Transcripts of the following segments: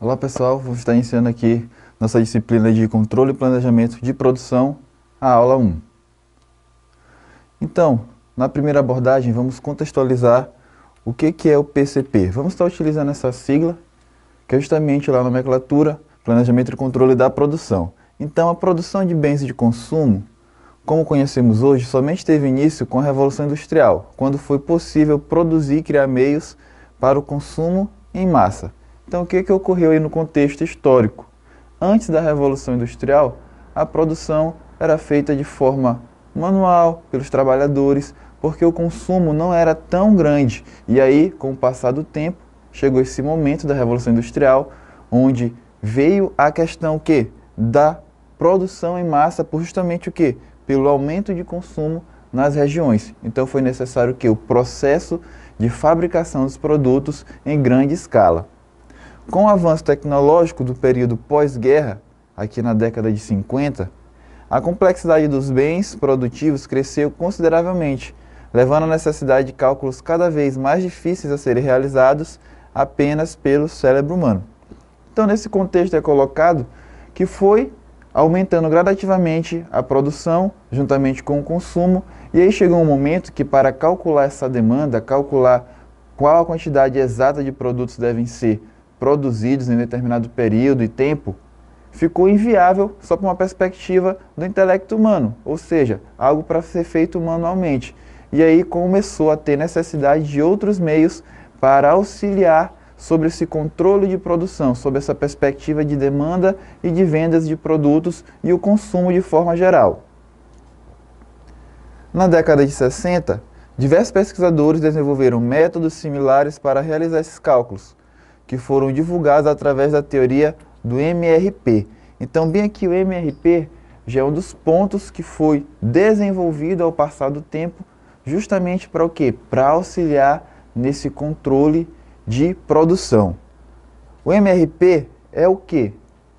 Olá pessoal, vou estar iniciando aqui nossa disciplina de Controle e Planejamento de Produção, a aula 1. Então, na primeira abordagem vamos contextualizar o que é o PCP. Vamos estar utilizando essa sigla, que é justamente lá na nomenclatura, Planejamento e Controle da Produção. Então, a produção de bens de consumo, como conhecemos hoje, somente teve início com a Revolução Industrial, quando foi possível produzir e criar meios para o consumo em massa. Então, o que ocorreu aí no contexto histórico? Antes da Revolução Industrial, a produção era feita de forma manual, pelos trabalhadores, porque o consumo não era tão grande. E aí, com o passar do tempo, chegou esse momento da Revolução Industrial, onde veio a questão da produção em massa, por justamente pelo aumento de consumo nas regiões. Então, foi necessário o processo de fabricação dos produtos em grande escala. Com o avanço tecnológico do período pós-guerra, aqui na década de 50, a complexidade dos bens produtivos cresceu consideravelmente, levando à necessidade de cálculos cada vez mais difíceis a serem realizados apenas pelo cérebro humano. Então, nesse contexto é colocado que foi aumentando gradativamente a produção, juntamente com o consumo, e aí chegou um momento que, para calcular essa demanda, calcular qual a quantidade exata de produtos devem ser produzidos em determinado período e tempo, ficou inviável só por uma perspectiva do intelecto humano, ou seja, algo para ser feito manualmente. E aí começou a ter necessidade de outros meios para auxiliar sobre esse controle de produção, sobre essa perspectiva de demanda e de vendas de produtos e o consumo de forma geral. Na década de 60, diversos pesquisadores desenvolveram métodos similares para realizar esses cálculos, que foram divulgados através da teoria do MRP. Então, bem aqui o MRP já é um dos pontos que foi desenvolvido ao passar do tempo, justamente para o quê? Para auxiliar nesse controle de produção. O MRP é o quê?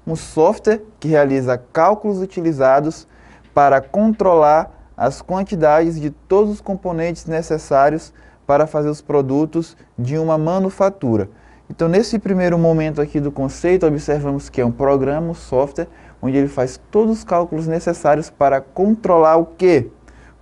Um software que realiza cálculos utilizados para controlar as quantidades de todos os componentes necessários para fazer os produtos de uma manufatura. Então, nesse primeiro momento aqui do conceito, observamos que é um programa, um software, onde ele faz todos os cálculos necessários para controlar o quê?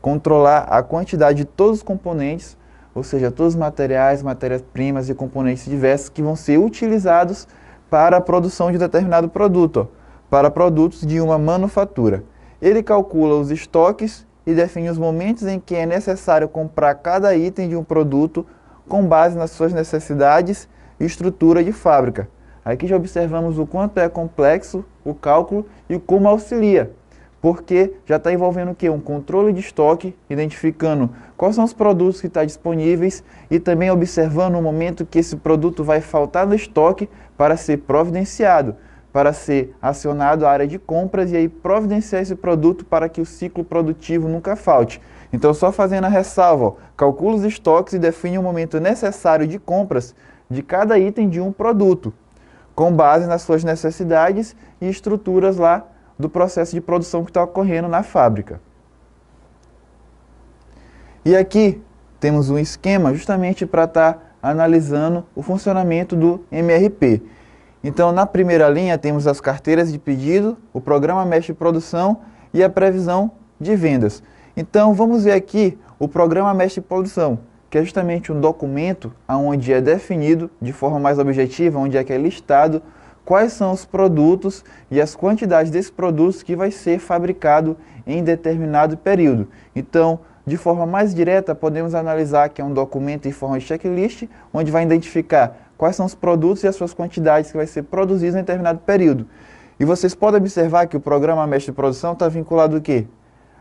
Controlar a quantidade de todos os componentes, ou seja, todos os materiais, matérias-primas e componentes diversos que vão ser utilizados para a produção de determinado produto, para produtos de uma manufatura. Ele calcula os estoques e define os momentos em que é necessário comprar cada item de um produto com base nas suas necessidades e estrutura de fábrica. Aqui já observamos o quanto é complexo o cálculo e como auxilia, porque já está envolvendo um controle de estoque, identificando quais são os produtos que estão disponíveis e também observando o momento que esse produto vai faltar no estoque para ser providenciado, para ser acionado a área de compras e aí providenciar esse produto para que o ciclo produtivo nunca falte. Então, só fazendo a ressalva, calcula os estoques e define o momento necessário de compras de cada item de um produto, com base nas suas necessidades e estruturas lá do processo de produção que está ocorrendo na fábrica. E aqui temos um esquema justamente para estar analisando o funcionamento do MRP. Então, na primeira linha temos as carteiras de pedido, o programa mestre de produção e a previsão de vendas. Então, vamos ver aqui o programa mestre de produção, que é justamente um documento onde é definido de forma mais objetiva, onde é que é listado quais são os produtos e as quantidades desses produtos que vai ser fabricado em determinado período. Então, de forma mais direta, podemos analisar que é um documento em forma de checklist, onde vai identificar quais são os produtos e as suas quantidades que vai ser produzidos em determinado período. E vocês podem observar que o programa mestre de produção está vinculado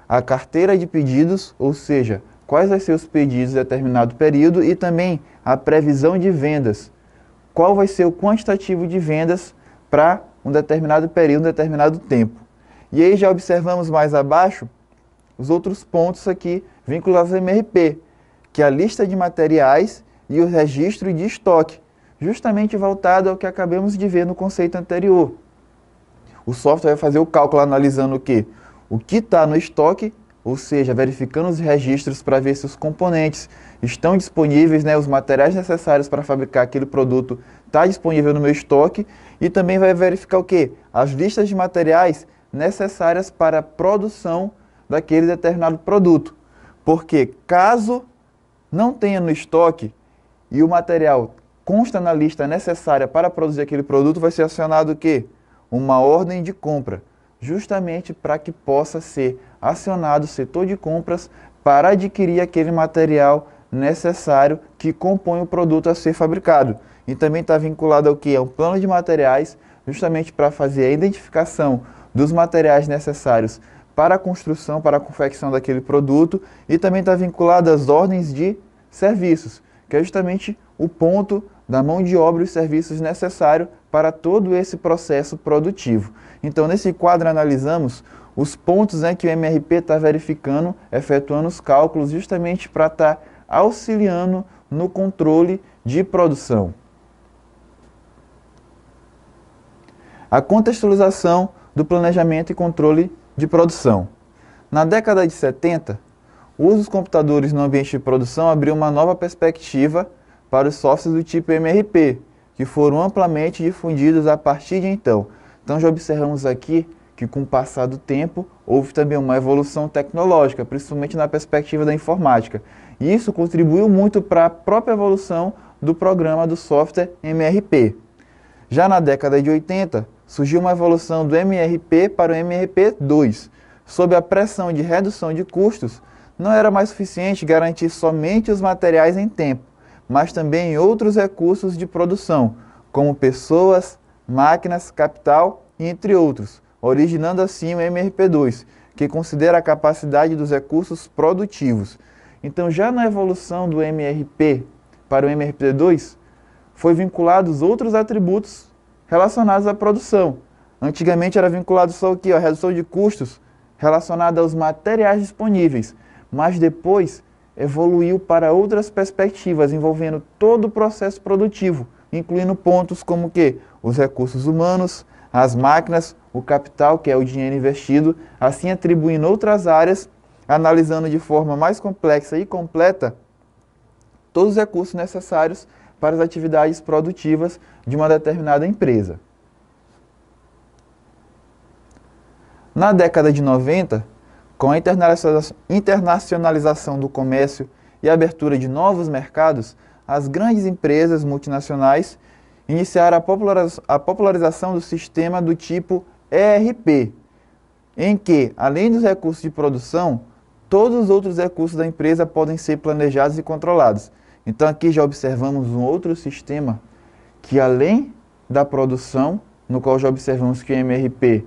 à carteira de pedidos, ou seja, quais vão ser os pedidos em determinado período e também a previsão de vendas. Qual vai ser o quantitativo de vendas para um determinado período, um determinado tempo. E aí já observamos mais abaixo os outros pontos aqui vinculados ao MRP, que é a lista de materiais e o registro de estoque, justamente voltado ao que acabamos de ver no conceito anterior. O software vai fazer o cálculo analisando o que está no estoque, ou seja, verificando os registros para ver se os componentes estão disponíveis, né, os materiais necessários para fabricar aquele produto está disponível no meu estoque, e também vai verificar o quê? As listas de materiais necessárias para a produção daquele determinado produto. Porque caso não tenha no estoque e o material consta na lista necessária para produzir aquele produto, vai ser acionado o quê? Uma ordem de compra, justamente para que possa ser acionado o setor de compras para adquirir aquele material necessário que compõe o produto a ser fabricado. E também está vinculado ao quê? Ao plano de materiais, justamente para fazer a identificação dos materiais necessários para a construção, para a confecção daquele produto, e também está vinculado às ordens de serviços, que é justamente o ponto da mão de obra e os serviços necessários para todo esse processo produtivo. Então, nesse quadro, analisamos os pontos, né, que o MRP está verificando, efetuando os cálculos, justamente para estar auxiliando no controle de produção. A contextualização do planejamento e controle de produção. Na década de 70, o uso dos computadores no ambiente de produção abriu uma nova perspectiva para os softwares do tipo MRP, que foram amplamente difundidos a partir de então. Então já observamos aqui que com o passar do tempo houve também uma evolução tecnológica, principalmente na perspectiva da informática. E isso contribuiu muito para a própria evolução do programa do software MRP. Já na década de 80, surgiu uma evolução do MRP para o MRP2. Sob a pressão de redução de custos, não era mais suficiente garantir somente os materiais em tempo, mas também outros recursos de produção, como pessoas, máquinas, capital e entre outros, originando assim o MRP2, que considera a capacidade dos recursos produtivos. Então, já na evolução do MRP para o MRP2, foi vinculados outros atributos relacionados à produção. Antigamente era vinculado só o quê? A redução de custos relacionada aos materiais disponíveis, mas depois evoluiu para outras perspectivas envolvendo todo o processo produtivo, incluindo pontos como que os recursos humanos, as máquinas, o capital, que é o dinheiro investido, assim atribuindo outras áreas, analisando de forma mais complexa e completa todos os recursos necessários para as atividades produtivas de uma determinada empresa. Na década de 90, com a internacionalização do comércio e a abertura de novos mercados, as grandes empresas multinacionais iniciaram a popularização do sistema do tipo ERP, em que, além dos recursos de produção, todos os outros recursos da empresa podem ser planejados e controlados. Então aqui já observamos um outro sistema que, além da produção, no qual já observamos que o MRP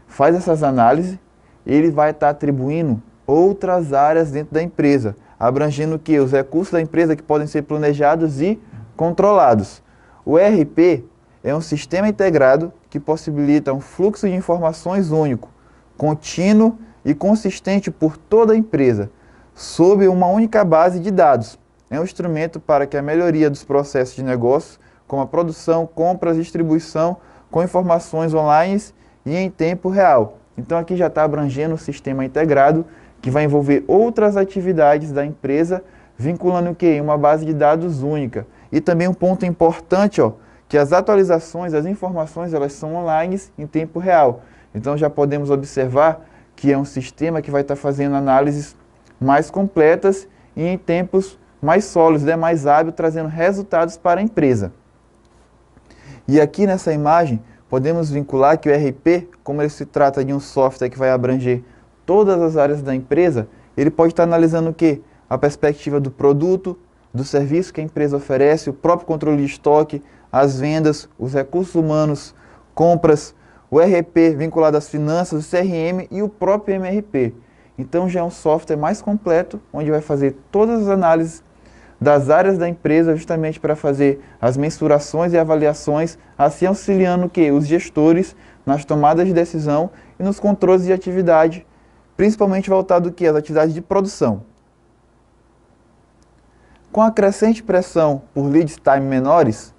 faz essas análises, ele vai estar atribuindo outras áreas dentro da empresa, abrangendo o que? Os recursos da empresa que podem ser planejados e controlados. O ERP é um sistema integrado que possibilita um fluxo de informações único, contínuo e consistente por toda a empresa, sob uma única base de dados. É um instrumento para que a melhoria dos processos de negócio, como a produção, compras, distribuição, com informações online e em tempo real. Então aqui já está abrangendo o sistema integrado, que vai envolver outras atividades da empresa, vinculando o quê? Uma base de dados única. E também um ponto importante, que as atualizações, as informações, elas são online em tempo real. Então já podemos observar que é um sistema que vai estar fazendo análises mais completas e em tempos mais sólidos, mais hábil, trazendo resultados para a empresa. E aqui nessa imagem, podemos vincular que o ERP, como ele se trata de um software que vai abranger todas as áreas da empresa, ele pode estar analisando o quê? A perspectiva do produto, do serviço que a empresa oferece, o próprio controle de estoque, as vendas, os recursos humanos, compras, o ERP vinculado às finanças, o CRM e o próprio MRP. Então já é um software mais completo, onde vai fazer todas as análises das áreas da empresa, justamente para fazer as mensurações e avaliações, assim auxiliando o quê? Os gestores nas tomadas de decisão e nos controles de atividade, principalmente voltado às atividades de produção. Com a crescente pressão por lead time menores,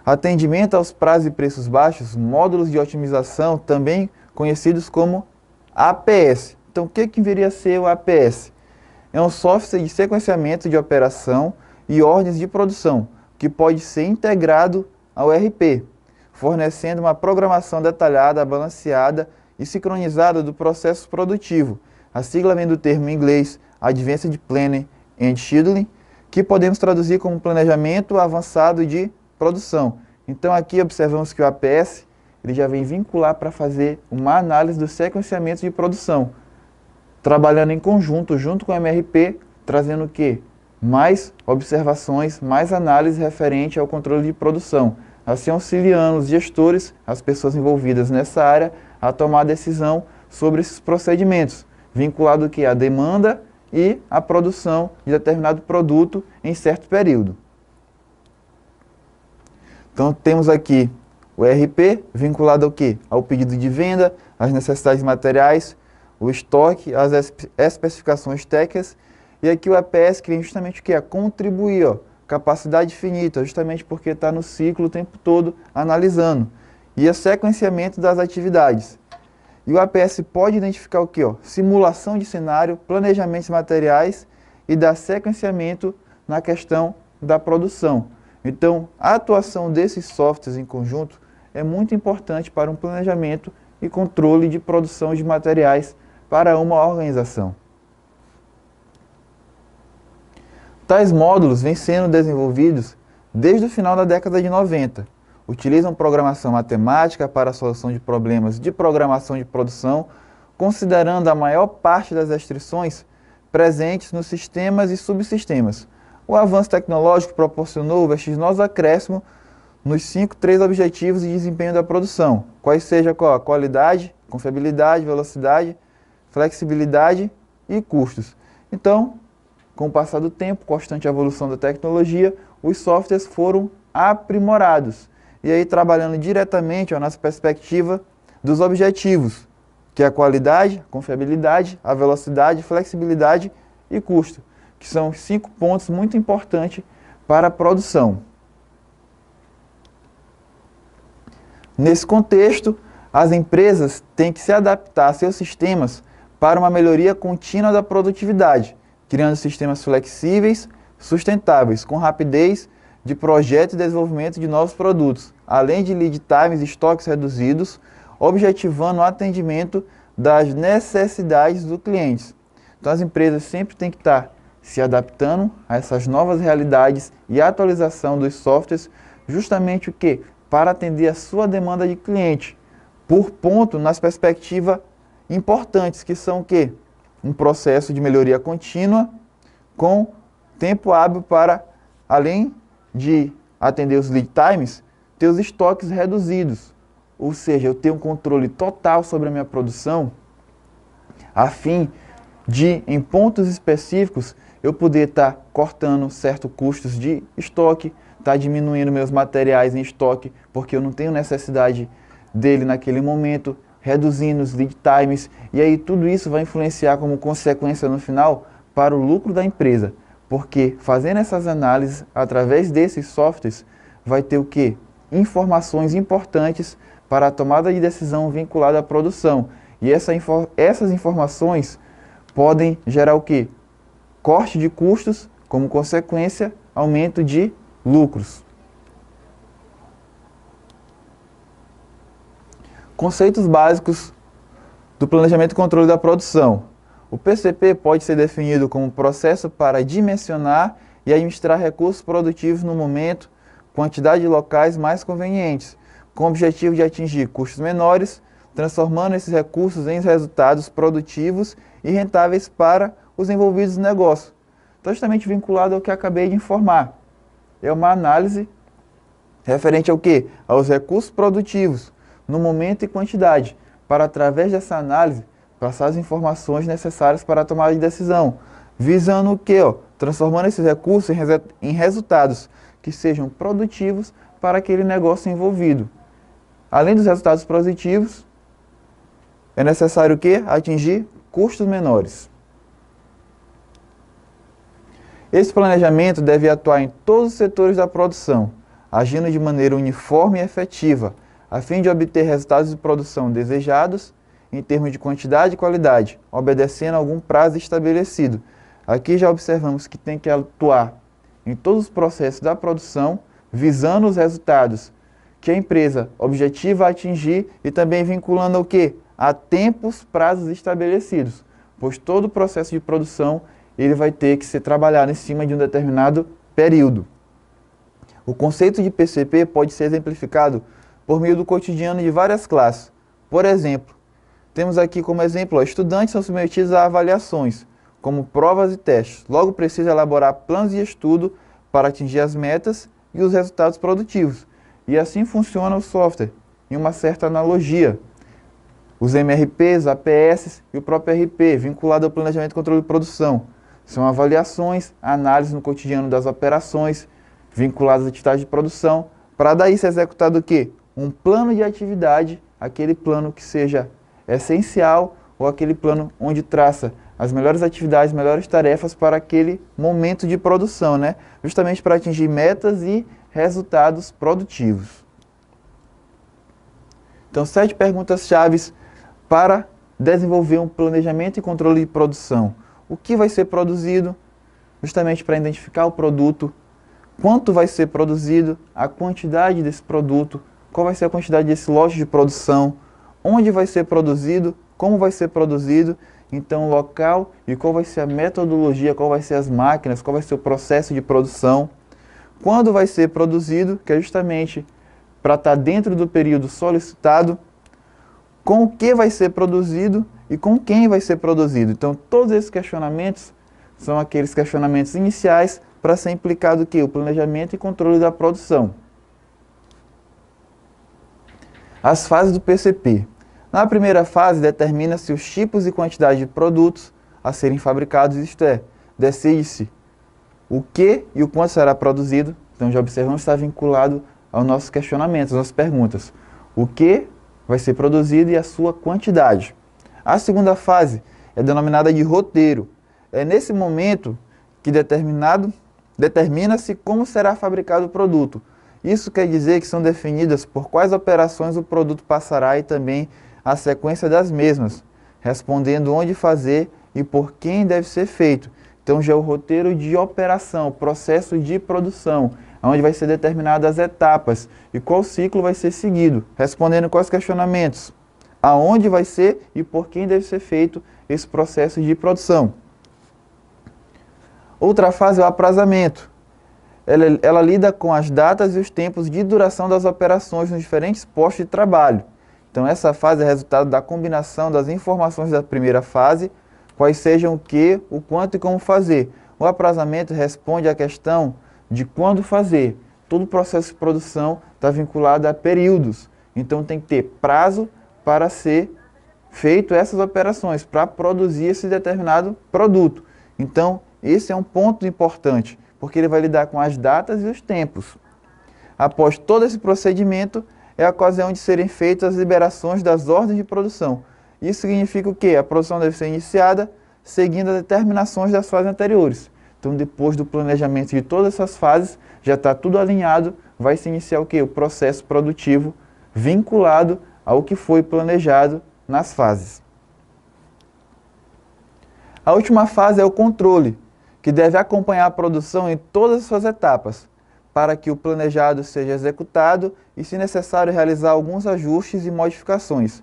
atendimento aos prazos e preços baixos, módulos de otimização, também conhecidos como APS, Então, o que viria a ser o APS? É um software de sequenciamento de operação e ordens de produção, que pode ser integrado ao ERP, fornecendo uma programação detalhada, balanceada e sincronizada do processo produtivo. A sigla vem do termo em inglês Advanced Planning and Scheduling, que podemos traduzir como planejamento avançado de produção. Então aqui observamos que o APS ele já vem vincular para fazer uma análise do sequenciamento de produção, trabalhando em conjunto, junto com o MRP, trazendo o quê? Mais observações, mais análise referente ao controle de produção, assim auxiliando os gestores, as pessoas envolvidas nessa área, a tomar decisão sobre esses procedimentos, vinculado que à demanda e à produção de determinado produto em certo período. Então temos aqui o ERP vinculado ao quê? Ao pedido de venda, às necessidades materiais, o estoque, as especificações técnicas, e aqui o APS que vem justamente o quê? A contribuir, ó, capacidade finita, justamente porque está no ciclo o tempo todo analisando, e o sequenciamento das atividades. E o APS pode identificar o quê? Ó? Simulação de cenário, planejamentos materiais e dar sequenciamento na questão da produção. Então, a atuação desses softwares em conjunto é muito importante para um planejamento e controle de produção de materiais para uma organização. Tais módulos vêm sendo desenvolvidos desde o final da década de 90. Utilizam programação matemática para a solução de problemas de programação de produção, considerando a maior parte das restrições presentes nos sistemas e subsistemas. O avanço tecnológico proporcionou o vertiginoso acréscimo nos três objetivos de desempenho da produção, quais sejam a qualidade, confiabilidade, velocidade, flexibilidade e custos. Então, com o passar do tempo, constante evolução da tecnologia, os softwares foram aprimorados. E aí trabalhando diretamente nessa perspectiva dos objetivos, que é a qualidade, a confiabilidade, a velocidade, flexibilidade e custo, que são 5 pontos muito importantes para a produção. Nesse contexto, as empresas têm que se adaptar a seus sistemas para uma melhoria contínua da produtividade, criando sistemas flexíveis, sustentáveis, com rapidez de projeto e desenvolvimento de novos produtos, além de lead times e estoques reduzidos, objetivando o atendimento das necessidades dos clientes. Então as empresas sempre têm que estar se adaptando a essas novas realidades e a atualização dos softwares, justamente o quê? Para atender a sua demanda de cliente, por ponto nas perspectivas importantes, que são o quê? Um processo de melhoria contínua, com tempo hábil para, além de atender os lead times, ter os estoques reduzidos. Ou seja, eu tenho um controle total sobre a minha produção, a fim de, em pontos específicos, eu poder estar cortando certos custos de estoque, estar diminuindo meus materiais em estoque, porque eu não tenho necessidade dele naquele momento, reduzindo os lead times, e aí tudo isso vai influenciar como consequência no final para o lucro da empresa, porque fazendo essas análises através desses softwares vai ter o quê? Informações importantes para a tomada de decisão vinculada à produção, e essas informações podem gerar o quê? Corte de custos, como consequência, aumento de lucros. Conceitos básicos do planejamento e controle da produção. O PCP pode ser definido como um processo para dimensionar e administrar recursos produtivos no momento, quantidade de locais mais convenientes, com o objetivo de atingir custos menores, transformando esses recursos em resultados produtivos e rentáveis para os envolvidos no negócio. Então, justamente vinculado ao que acabei de informar. É uma análise referente ao quê? Aos recursos produtivos, no momento e quantidade, para através dessa análise, passar as informações necessárias para a tomada de decisão, visando o quê? Transformando esses recursos em resultados que sejam produtivos para aquele negócio envolvido. Além dos resultados positivos, é necessário o quê? Atingir custos menores. Esse planejamento deve atuar em todos os setores da produção, agindo de maneira uniforme e efetiva, a fim de obter resultados de produção desejados em termos de quantidade e qualidade, obedecendo a algum prazo estabelecido. Aqui já observamos que tem que atuar em todos os processos da produção, visando os resultados que a empresa objetiva atingir e também vinculando ao quê? A tempos, prazos estabelecidos, pois todo o processo de produção ele vai ter que ser trabalhado em cima de um determinado período. O conceito de PCP pode ser exemplificado por meio do cotidiano de várias classes. Por exemplo, temos aqui como exemplo, estudantes são submetidos a avaliações, como provas e testes. Logo, precisa elaborar planos de estudo para atingir as metas e os resultados produtivos. E assim funciona o software, em uma certa analogia. Os MRPs, APS e o próprio RP, vinculado ao planejamento e controle de produção, são avaliações, análise no cotidiano das operações, vinculadas às atividades de produção, para daí ser executado o quê? Um plano de atividade, aquele plano que seja essencial ou aquele plano onde traça as melhores atividades, melhores tarefas para aquele momento de produção, né? Justamente para atingir metas e resultados produtivos. Então, 7 perguntas-chave para desenvolver um planejamento e controle de produção. O que vai ser produzido? Justamente para identificar o produto, quanto vai ser produzido, a quantidade desse produto, qual vai ser a quantidade desse lote de produção, onde vai ser produzido, como vai ser produzido, então o local e qual vai ser a metodologia, qual vai ser as máquinas, qual vai ser o processo de produção, quando vai ser produzido, que é justamente para estar dentro do período solicitado, com o que vai ser produzido e com quem vai ser produzido. Então todos esses questionamentos são aqueles questionamentos iniciais para ser implicado o planejamento e controle da produção. As fases do PCP. Na primeira fase, determina-se os tipos e quantidade de produtos a serem fabricados, isto é, decide-se o que e o quanto será produzido. Então já observamos que está vinculado aos nossos questionamentos, às nossas perguntas. O que vai ser produzido e a sua quantidade. A segunda fase é denominada de roteiro. É nesse momento que determina-se como será fabricado o produto. Isso quer dizer que são definidas por quais operações o produto passará e também a sequência das mesmas, respondendo onde fazer e por quem deve ser feito. Então já é o roteiro de operação, o processo de produção, onde vai ser determinadas as etapas e qual ciclo vai ser seguido, respondendo quais questionamentos, aonde vai ser e por quem deve ser feito esse processo de produção. Outra fase é o aprazamento. Ela lida com as datas e os tempos de duração das operações nos diferentes postos de trabalho. Então essa fase é resultado da combinação das informações da primeira fase, quais sejam o que, o quanto e como fazer. O aprazamento responde à questão de quando fazer. Todo o processo de produção está vinculado a períodos. Então tem que ter prazo para ser feito essas operações, para produzir esse determinado produto. Então esse é um ponto importante, porque ele vai lidar com as datas e os tempos. Após todo esse procedimento, é a ocasião de serem feitas as liberações das ordens de produção. Isso significa o quê? A produção deve ser iniciada seguindo as determinações das fases anteriores. Então, depois do planejamento de todas essas fases, já está tudo alinhado, vai se iniciar o quê? O processo produtivo vinculado ao que foi planejado nas fases. A última fase é o controle, que deve acompanhar a produção em todas as suas etapas, para que o planejado seja executado e, se necessário, realizar alguns ajustes e modificações.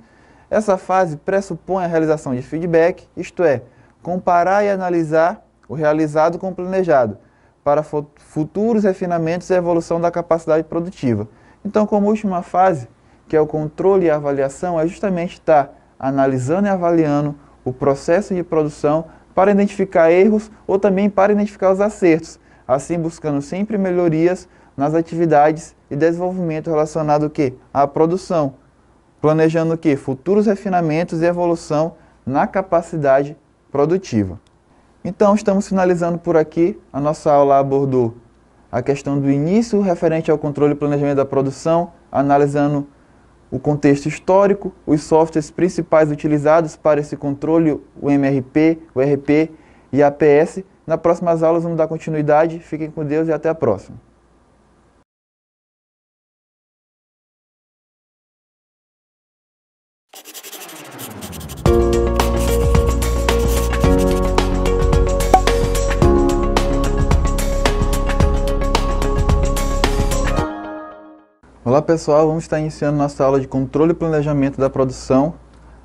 Essa fase pressupõe a realização de feedback, isto é, comparar e analisar o realizado com o planejado, para futuros refinamentos e evolução da capacidade produtiva. Então, como última fase, que é o controle e a avaliação, é justamente estar analisando e avaliando o processo de produção para identificar erros ou também para identificar os acertos, assim buscando sempre melhorias nas atividades e desenvolvimento relacionado ao quê? À produção, planejando o quê? Futuros refinamentos e evolução na capacidade produtiva. Então, estamos finalizando por aqui. A nossa aula abordou a questão do início referente ao controle e planejamento da produção, analisando o contexto histórico, os softwares principais utilizados para esse controle, o MRP, o RP e a APS. Nas próximas aulas vamos dar continuidade. Fiquem com Deus e até a próxima. Olá pessoal, vamos estar iniciando nossa aula de controle e planejamento da produção,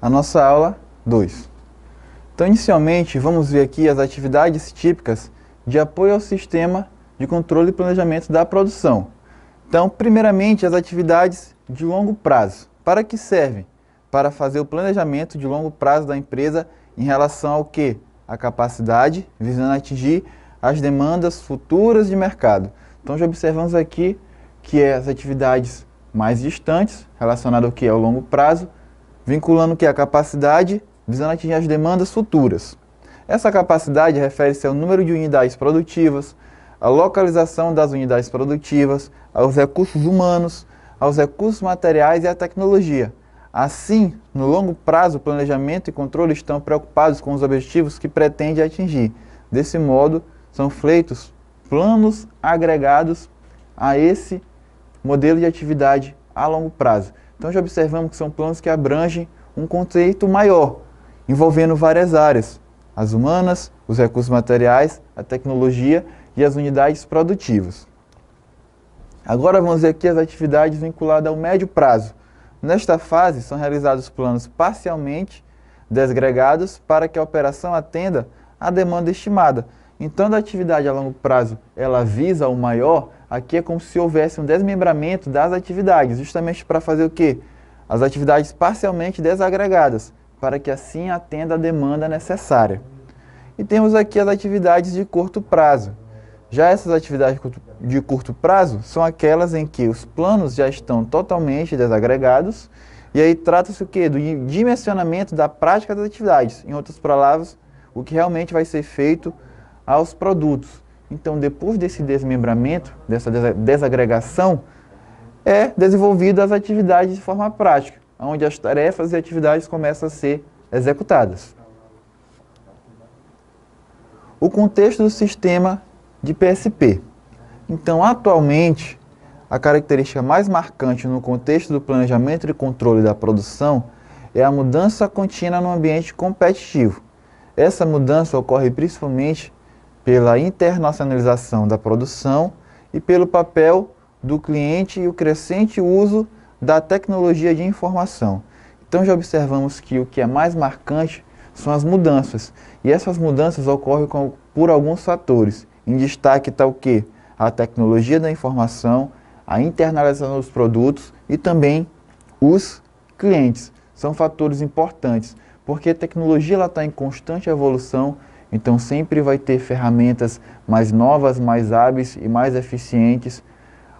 a nossa aula 2. Então inicialmente vamos ver aqui as atividades típicas de apoio ao sistema de controle e planejamento da produção. Então primeiramente as atividades de longo prazo. Para que servem? Para fazer o planejamento de longo prazo da empresa em relação ao quê? A capacidade, visando atingir as demandas futuras de mercado. Então já observamos aqui que é as atividades mais distantes, relacionadas ao que é o longo prazo, vinculando o que é a capacidade, visando atingir as demandas futuras. Essa capacidade refere-se ao número de unidades produtivas, à localização das unidades produtivas, aos recursos humanos, aos recursos materiais e à tecnologia. Assim, no longo prazo, o planejamento e controle estão preocupados com os objetivos que pretende atingir. Desse modo, são feitos planos agregados a esse modelo de atividade a longo prazo. Então já observamos que são planos que abrangem um conceito maior, envolvendo várias áreas, as humanas, os recursos materiais, a tecnologia e as unidades produtivas. Agora vamos ver aqui as atividades vinculadas ao médio prazo. Nesta fase são realizados planos parcialmente desagregados para que a operação atenda à demanda estimada. Então, da atividade a longo prazo, ela visa o maior, aqui é como se houvesse um desmembramento das atividades, justamente para fazer o quê? As atividades parcialmente desagregadas, para que assim atenda a demanda necessária. E temos aqui as atividades de curto prazo. Já essas atividades de curto prazo são aquelas em que os planos já estão totalmente desagregados, e aí trata-se o quê? Do dimensionamento da prática das atividades. Em outras palavras, o que realmente vai ser feito aos produtos. Então, depois desse desmembramento, dessa desagregação, é desenvolvida as atividades de forma prática, onde as tarefas e atividades começam a ser executadas. O contexto do sistema de PSP. Então, atualmente, a característica mais marcante no contexto do planejamento e controle da produção é a mudança contínua no ambiente competitivo. Essa mudança ocorre principalmente pela internacionalização da produção e pelo papel do cliente e o crescente uso da tecnologia de informação. Então já observamos que o que é mais marcante são as mudanças, e essas mudanças ocorrem por alguns fatores. Em destaque está o quê? A tecnologia da informação, a internalização dos produtos e também os clientes. São fatores importantes, porque a tecnologia está em constante evolução. Então sempre vai ter ferramentas mais novas, mais hábeis e mais eficientes.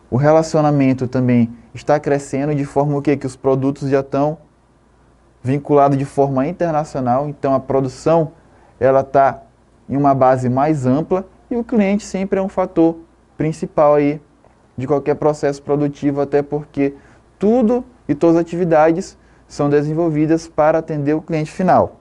O relacionamento também está crescendo de forma que os produtos já estão vinculados de forma internacional. Então a produção ela está em uma base mais ampla e o cliente sempre é um fator principal aí de qualquer processo produtivo, até porque tudo e todas as atividades são desenvolvidas para atender o cliente final.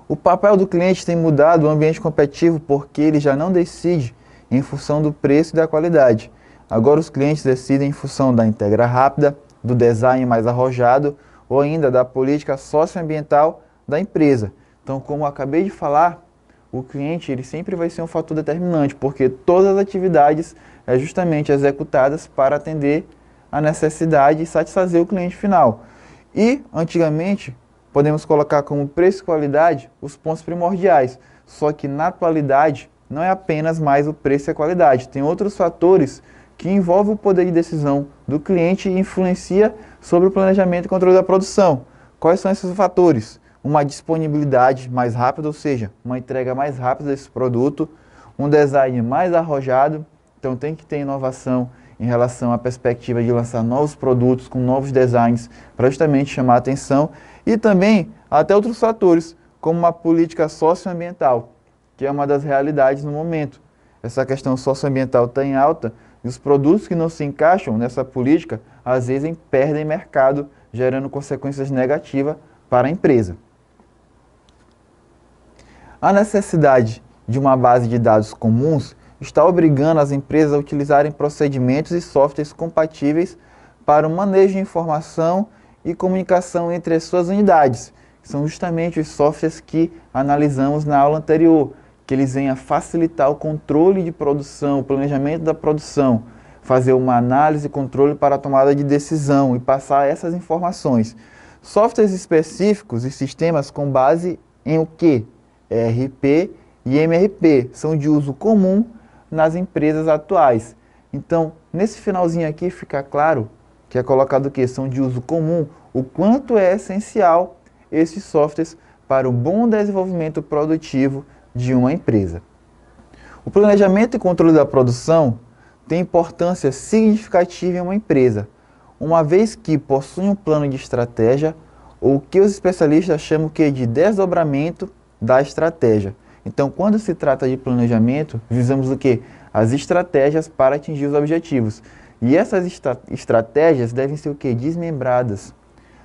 O papel do cliente tem mudado no ambiente competitivo porque ele já não decide em função do preço e da qualidade. Agora os clientes decidem em função da entrega rápida, do design mais arrojado ou ainda da política socioambiental da empresa. Então, como eu acabei de falar, o cliente ele sempre vai ser um fator determinante, porque todas as atividades são justamente executadas para atender a necessidade e satisfazer o cliente final. E, antigamente, podemos colocar como preço e qualidade os pontos primordiais, só que na atualidade não é apenas mais o preço e a qualidade, tem outros fatores que envolvem o poder de decisão do cliente e influencia sobre o planejamento e controle da produção. Quais são esses fatores? Uma disponibilidade mais rápida, ou seja, uma entrega mais rápida desse produto, um design mais arrojado, então tem que ter inovação em relação à perspectiva de lançar novos produtos com novos designs para justamente chamar a atenção, e também até outros fatores, como uma política socioambiental, que é uma das realidades no momento. Essa questão socioambiental está em alta e os produtos que não se encaixam nessa política, às vezes perdem mercado, gerando consequências negativas para a empresa. A necessidade de uma base de dados comuns está obrigando as empresas a utilizarem procedimentos e softwares compatíveis para o manejo de informação e comunicação entre as suas unidades. São justamente os softwares que analisamos na aula anterior, que eles vêm a facilitar o controle de produção, o planejamento da produção, fazer uma análise e controle para a tomada de decisão e passar essas informações. Softwares específicos e sistemas com base em o quê? ERP e MRP são de uso comum nas empresas atuais. Então, nesse finalzinho aqui fica claro que é colocado o quê? São de uso comum, o quanto é essencial esses softwares para o bom desenvolvimento produtivo de uma empresa. O planejamento e controle da produção tem importância significativa em uma empresa, uma vez que possui um plano de estratégia, ou o que os especialistas chamam de desdobramento da estratégia. Então, quando se trata de planejamento, visamos o quê? As estratégias para atingir os objetivos. E essas estratégias devem ser o quê? Desmembradas,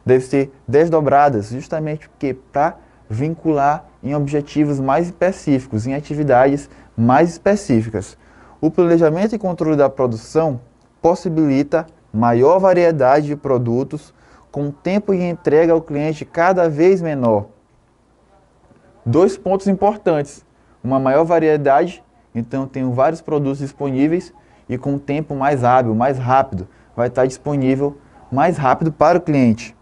devem ser desdobradas, justamente para vincular em objetivos mais específicos, em atividades mais específicas. O planejamento e controle da produção possibilita maior variedade de produtos com tempo de entrega ao cliente cada vez menor. Dois pontos importantes: uma maior variedade, então tenho vários produtos disponíveis e com um tempo mais hábil, mais rápido, vai estar disponível mais rápido para o cliente.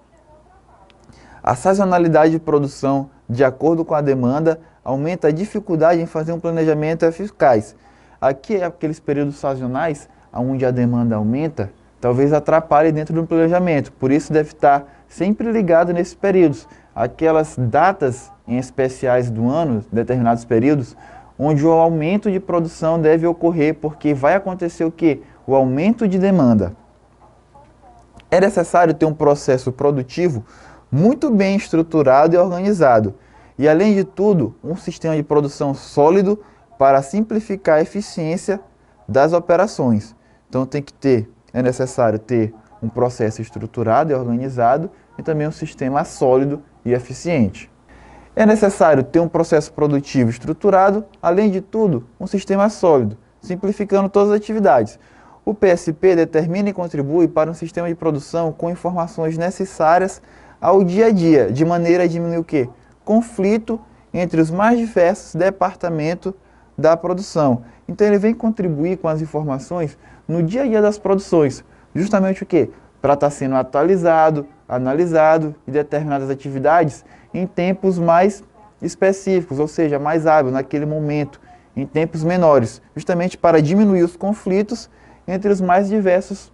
A sazonalidade de produção, de acordo com a demanda, aumenta a dificuldade em fazer um planejamento eficaz. Aqui é aqueles períodos sazonais, onde a demanda aumenta, talvez atrapalhe dentro do planejamento. Por isso deve estar sempre ligado nesses períodos. Aquelas datas em especiais do ano, determinados períodos, onde o aumento de produção deve ocorrer, porque vai acontecer o quê? O aumento de demanda. É necessário ter um processo produtivo muito bem estruturado e organizado. E, além de tudo, um sistema de produção sólido para simplificar a eficiência das operações. Então, é necessário ter um processo estruturado e organizado e também um sistema sólido e eficiente. É necessário ter um processo produtivo estruturado, além de tudo, um sistema sólido, simplificando todas as atividades. O PSP determina e contribui para um sistema de produção com informações necessárias ao dia a dia, de maneira a diminuir o quê? Conflito entre os mais diversos departamentos da produção. Então ele vem contribuir com as informações no dia a dia das produções, justamente o quê? Para estar sendo atualizado, analisado e determinadas atividades em tempos mais específicos, ou seja, mais hábil naquele momento, em tempos menores, justamente para diminuir os conflitos entre os mais diversos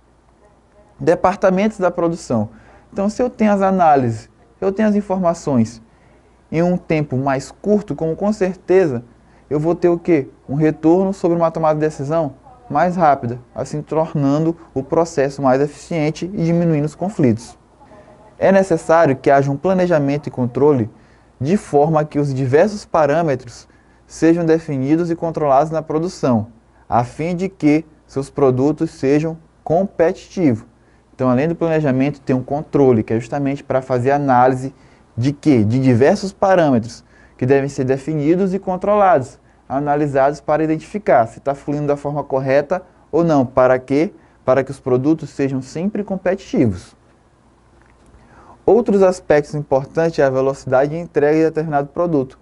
departamentos da produção. Então, se eu tenho as análises, eu tenho as informações em um tempo mais curto, com certeza eu vou ter o quê? Um retorno sobre uma tomada de decisão mais rápida, assim tornando o processo mais eficiente e diminuindo os conflitos. É necessário que haja um planejamento e controle de forma que os diversos parâmetros sejam definidos e controlados na produção, a fim de que seus produtos sejam competitivos. Então, além do planejamento, tem um controle, que é justamente para fazer análise de quê? De diversos parâmetros que devem ser definidos e controlados, analisados para identificar se está fluindo da forma correta ou não. Para quê? Para que os produtos sejam sempre competitivos. Outros aspectos importantes é a velocidade de entrega de determinado produto.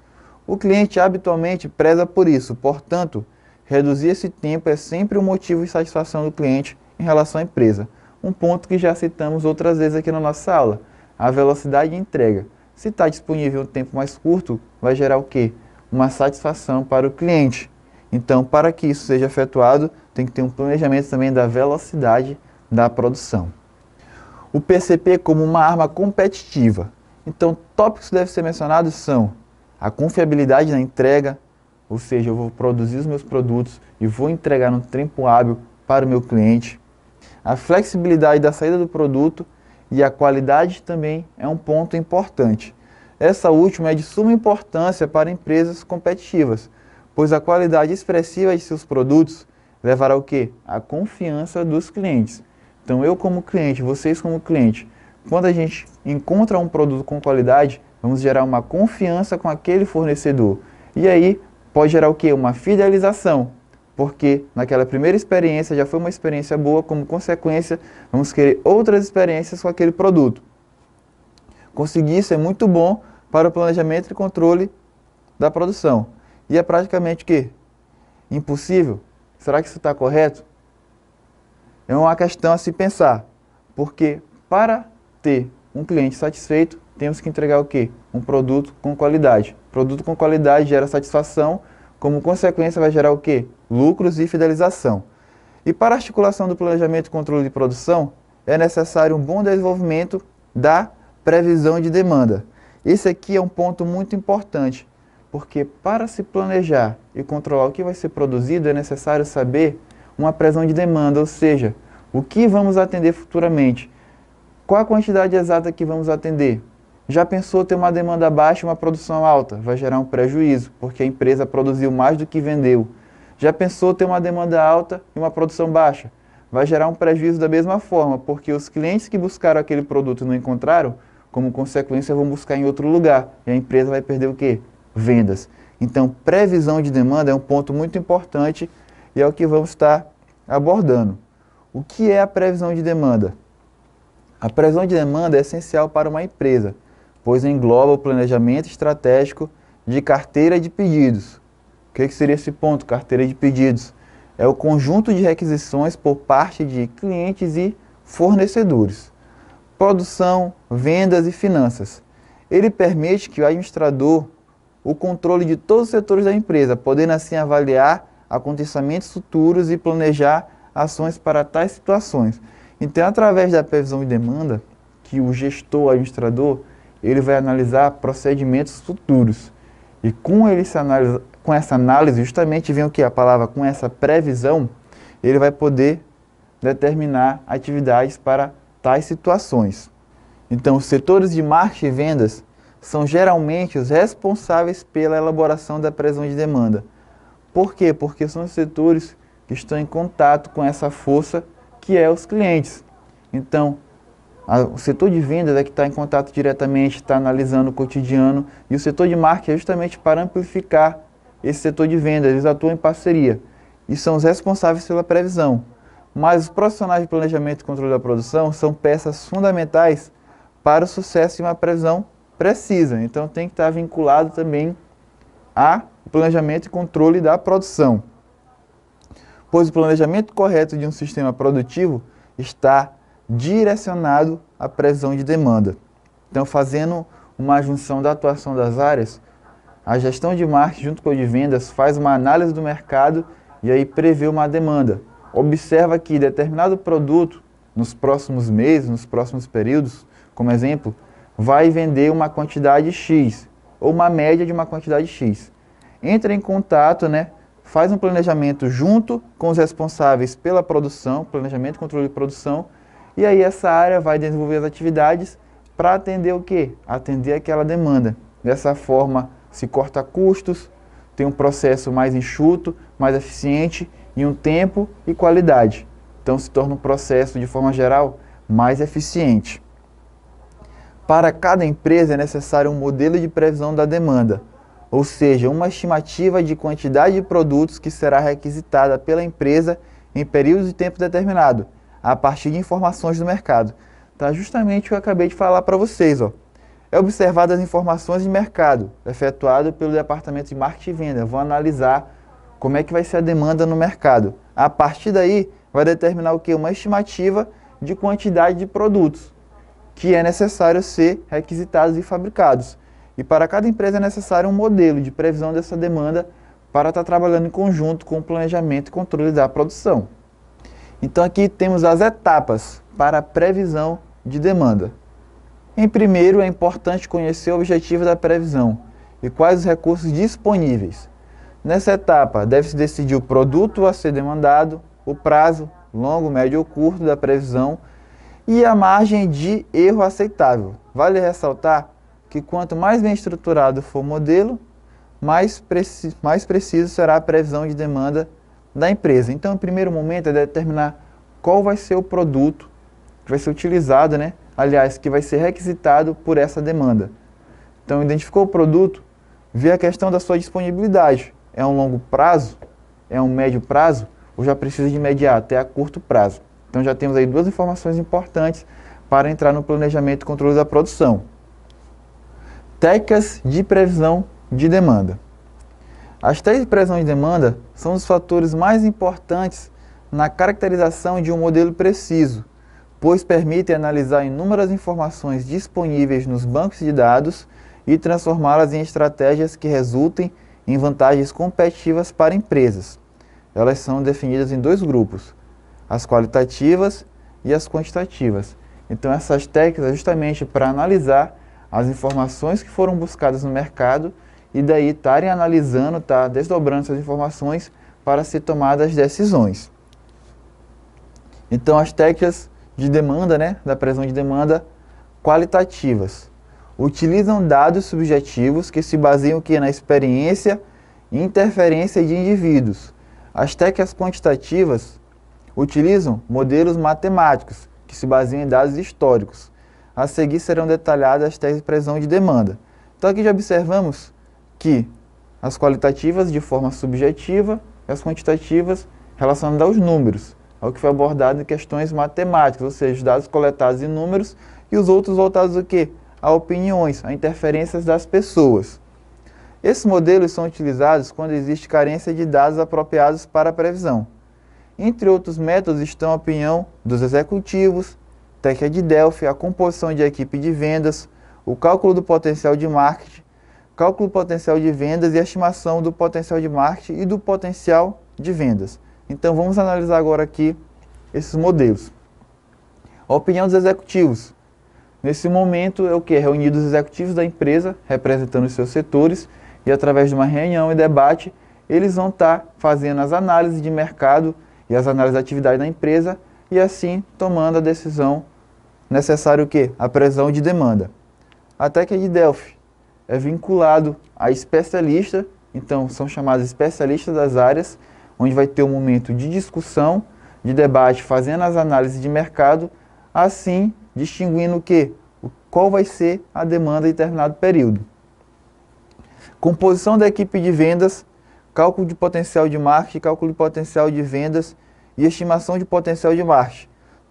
O cliente habitualmente preza por isso, portanto, reduzir esse tempo é sempre um motivo de satisfação do cliente em relação à empresa. Um ponto que já citamos outras vezes aqui na nossa aula, a velocidade de entrega. Se está disponível um tempo mais curto, vai gerar o quê? Uma satisfação para o cliente. Então, para que isso seja efetuado, tem que ter um planejamento também da velocidade da produção. O PCP como uma arma competitiva. Então, tópicos que devem ser mencionados são a confiabilidade na entrega, ou seja, eu vou produzir os meus produtos e vou entregar no tempo hábil para o meu cliente. A flexibilidade da saída do produto e a qualidade também é um ponto importante. Essa última é de suma importância para empresas competitivas, pois a qualidade expressiva de seus produtos levará o quê? A confiança dos clientes. Então eu como cliente, vocês como cliente, quando a gente encontra um produto com qualidade, vamos gerar uma confiança com aquele fornecedor. E aí pode gerar o quê? Uma fidelização, porque naquela primeira experiência já foi uma experiência boa, como consequência vamos querer outras experiências com aquele produto. Conseguir isso é muito bom para o planejamento e controle da produção. E é praticamente o quê? Impossível? Será que isso está correto? é uma questão a se pensar, porque para ter um cliente satisfeito, temos que entregar o quê? Um produto com qualidade. Produto com qualidade gera satisfação, como consequência vai gerar o quê? Lucros e fidelização. E para a articulação do planejamento e controle de produção, é necessário um bom desenvolvimento da previsão de demanda. Esse aqui é um ponto muito importante, porque para se planejar e controlar o que vai ser produzido, é necessário saber uma previsão de demanda, ou seja, o que vamos atender futuramente, qual a quantidade exata que vamos atender. Já pensou ter uma demanda baixa e uma produção alta? Vai gerar um prejuízo, porque a empresa produziu mais do que vendeu. Já pensou ter uma demanda alta e uma produção baixa? Vai gerar um prejuízo da mesma forma, porque os clientes que buscaram aquele produto e não encontraram, como consequência vão buscar em outro lugar, e a empresa vai perder o quê? Vendas. Então, previsão de demanda é um ponto muito importante e é o que vamos estar abordando. O que é a previsão de demanda? A previsão de demanda é essencial para uma empresa, pois engloba o planejamento estratégico de carteira de pedidos. O que seria esse ponto, carteira de pedidos? É o conjunto de requisições por parte de clientes e fornecedores. Produção, vendas e finanças. Ele permite que o administrador o controle de todos os setores da empresa, podendo assim avaliar acontecimentos futuros e planejar ações para tais situações. Então, através da previsão de demanda, que o gestor, o administrador, ele vai analisar procedimentos futuros. E com essa análise, justamente vem o que? A palavra com essa previsão, ele vai poder determinar atividades para tais situações. Então, os setores de marketing e vendas são geralmente os responsáveis pela elaboração da previsão de demanda. Por quê? Porque são os setores que estão em contato com essa força que é os clientes. Então, o setor de vendas é que está em contato diretamente, está analisando o cotidiano, e o setor de marketing é justamente para amplificar esse setor de vendas, eles atuam em parceria e são os responsáveis pela previsão. Mas os profissionais de planejamento e controle da produção são peças fundamentais para o sucesso de uma previsão precisa. Então tem que estar vinculado também ao planejamento e controle da produção. Pois o planejamento correto de um sistema produtivo está direcionado à previsão de demanda. Então, fazendo uma junção da atuação das áreas, a gestão de marketing junto com a de vendas faz uma análise do mercado e aí prevê uma demanda. Observa que determinado produto, nos próximos meses, nos próximos períodos, como exemplo, vai vender uma quantidade X, ou uma média de uma quantidade X. Entra em contato, faz um planejamento junto com os responsáveis pela produção, planejamento e controle de produção, e aí essa área vai desenvolver as atividades para atender o quê? Atender aquela demanda. Dessa forma, se corta custos, tem um processo mais enxuto, mais eficiente, em um tempo e qualidade. Então se torna um processo, de forma geral, mais eficiente. Para cada empresa é necessário um modelo de previsão da demanda, ou seja, uma estimativa de quantidade de produtos que será requisitada pela empresa em período de tempo determinado, a partir de informações do mercado. Tá justamente o que eu acabei de falar para vocês. É observado as informações de mercado, efetuado pelo departamento de marketing e venda. Vão analisar como é que vai ser a demanda no mercado. A partir daí, vai determinar o quê? Uma estimativa de quantidade de produtos que é necessário ser requisitados e fabricados. E para cada empresa é necessário um modelo de previsão dessa demanda para estar trabalhando em conjunto com o planejamento e controle da produção. Então aqui temos as etapas para a previsão de demanda. Em primeiro, é importante conhecer o objetivo da previsão e quais os recursos disponíveis. Nessa etapa, deve-se decidir o produto a ser demandado, o prazo, longo, médio ou curto da previsão e a margem de erro aceitável. Vale ressaltar que quanto mais bem estruturado for o modelo, mais preciso será a previsão de demanda da empresa. Então, o primeiro momento é determinar qual vai ser o produto que vai ser utilizado, aliás, que vai ser requisitado por essa demanda. Então, identificou o produto, vê a questão da sua disponibilidade. É um longo prazo? É um médio prazo? Ou já precisa de imediato? É a curto prazo? Então, já temos aí duas informações importantes para entrar no planejamento e controle da produção. Técnicas de previsão de demanda. As técnicas de previsão de demanda são os fatores mais importantes na caracterização de um modelo preciso, pois permite analisar inúmeras informações disponíveis nos bancos de dados e transformá-las em estratégias que resultem em vantagens competitivas para empresas. Elas são definidas em dois grupos, as qualitativas e as quantitativas. Então essas técnicas é justamente para analisar as informações que foram buscadas no mercado e daí estarem analisando, desdobrando essas informações para ser tomadas decisões. Então as técnicas de demanda, da previsão de demanda qualitativas, utilizam dados subjetivos que se baseiam na experiência e interferência de indivíduos. As técnicas quantitativas utilizam modelos matemáticos que se baseiam em dados históricos. A seguir serão detalhadas as técnicas de previsão de demanda. Então aqui já observamos que as qualitativas de forma subjetiva e as quantitativas relacionadas aos números, ao que foi abordado em questões matemáticas, ou seja, os dados coletados em números e os outros voltados ao quê? A opiniões, a interferências das pessoas. Esses modelos são utilizados quando existe carência de dados apropriados para a previsão. Entre outros métodos estão a opinião dos executivos, técnica de Delphi, a composição de equipe de vendas, o cálculo do potencial de marketing, cálculo do potencial de vendas e a estimação do potencial de marketing e do potencial de vendas. Então vamos analisar agora aqui esses modelos. A opinião dos executivos. Nesse momento é o que? Reunidos os executivos da empresa, representando os seus setores, e através de uma reunião e debate, eles vão estar fazendo as análises de mercado e as análises da atividade da empresa, e assim tomando a decisão necessária o quê? A previsão de demanda. A técnica de Delphi é vinculado a especialista, então são chamados especialistas das áreas, onde vai ter um momento de discussão, de debate, fazendo as análises de mercado, assim distinguindo o quê? Qual vai ser a demanda em determinado período. Composição da equipe de vendas, cálculo de potencial de marketing, cálculo de potencial de vendas e estimação de potencial de marketing.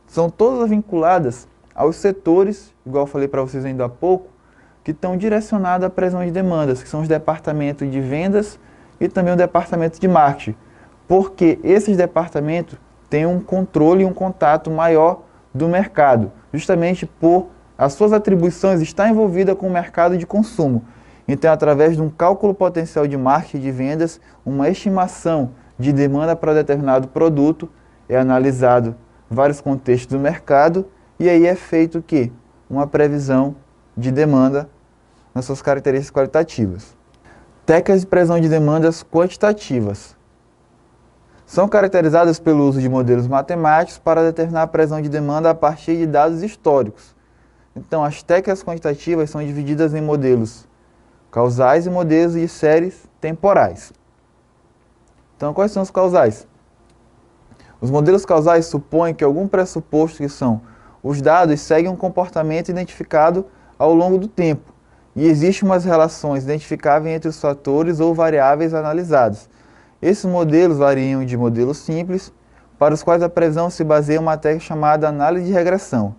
São todas vinculadas aos setores, igual eu falei para vocês ainda há pouco, que estão direcionados à previsão de demandas, que são os departamentos de vendas e também o departamento de marketing. Porque esses departamentos têm um controle e um contato maior do mercado, justamente por as suas atribuições estar envolvida com o mercado de consumo. Então, através de um cálculo potencial de marketing de vendas, uma estimação de demanda para determinado produto, é analisado vários contextos do mercado e aí é feito o quê? Uma previsão de demanda nas suas características qualitativas. Técnicas de previsão de demandas quantitativas. São caracterizadas pelo uso de modelos matemáticos para determinar a previsão de demanda a partir de dados históricos. Então, as técnicas quantitativas são divididas em modelos causais e modelos de séries temporais. Então, quais são os causais? Os modelos causais supõem que algum pressuposto que são os dados seguem um comportamento identificado ao longo do tempo e existem umas relações identificáveis entre os fatores ou variáveis analisados. Esses modelos variam de modelos simples, para os quais a previsão se baseia em uma técnica chamada análise de regressão,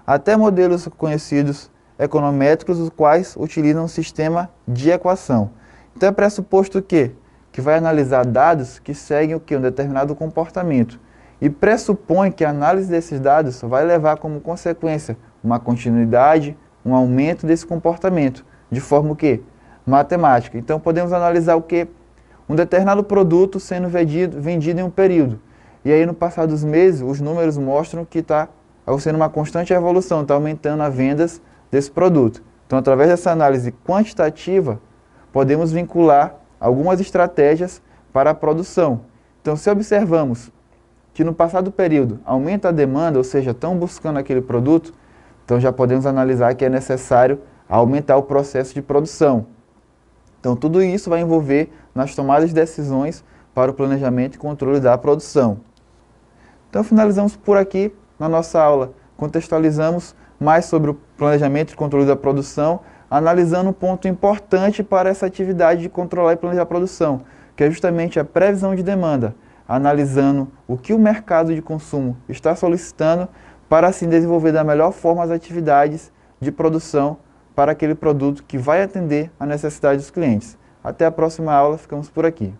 até modelos conhecidos econométricos, os quais utilizam um sistema de equação. Então é pressuposto que vai analisar dados que seguem um determinado comportamento e pressupõe que a análise desses dados vai levar como consequência uma continuidade, um aumento desse comportamento, de forma matemática. Então podemos analisar um determinado produto sendo vendido em um período. E aí no passar dos meses, os números mostram que está sendo uma constante evolução, está aumentando as vendas desse produto. Então, através dessa análise quantitativa, podemos vincular algumas estratégias para a produção. Então, se observamos que no passado período aumenta a demanda, ou seja, estão buscando aquele produto, então já podemos analisar que é necessário aumentar o processo de produção. Então, tudo isso vai envolver nas tomadas de decisões para o planejamento e controle da produção. Então, finalizamos por aqui na nossa aula. Contextualizamos mais sobre o planejamento e controle da produção, analisando um ponto importante para essa atividade de controlar e planejar a produção, que é justamente a previsão de demanda, analisando o que o mercado de consumo está solicitando para assim desenvolver da melhor forma as atividades de produção para aquele produto que vai atender a necessidade dos clientes. Até a próxima aula, ficamos por aqui.